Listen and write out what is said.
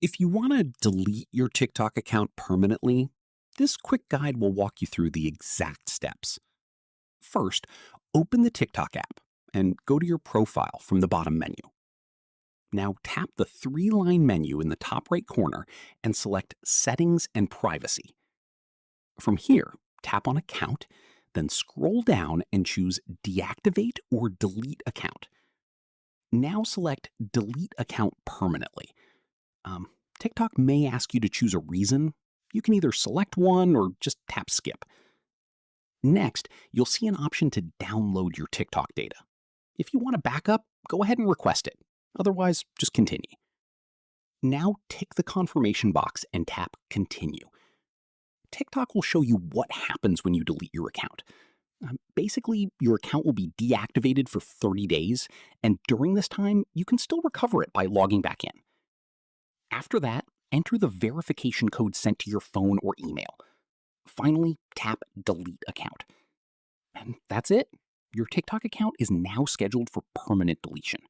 If you want to delete your TikTok account permanently, this quick guide will walk you through the exact steps. First, open the TikTok app and go to your profile from the bottom menu. Now tap the three-line menu in the top right corner and select Settings and Privacy. From here, tap on Account, then scroll down and choose Deactivate or Delete Account. Now select Delete Account Permanently. Um, TikTok may ask you to choose a reason. You can either select one or just tap skip. Next, you'll see an option to download your TikTok data. If you want a backup, go ahead and request it. Otherwise, just continue. Now tick the confirmation box and tap continue. TikTok will show you what happens when you delete your account. Basically, your account will be deactivated for 30 days, and during this time, you can still recover it by logging back in. After that, enter the verification code sent to your phone or email. Finally, tap Delete Account. And that's it. Your TikTok account is now scheduled for permanent deletion.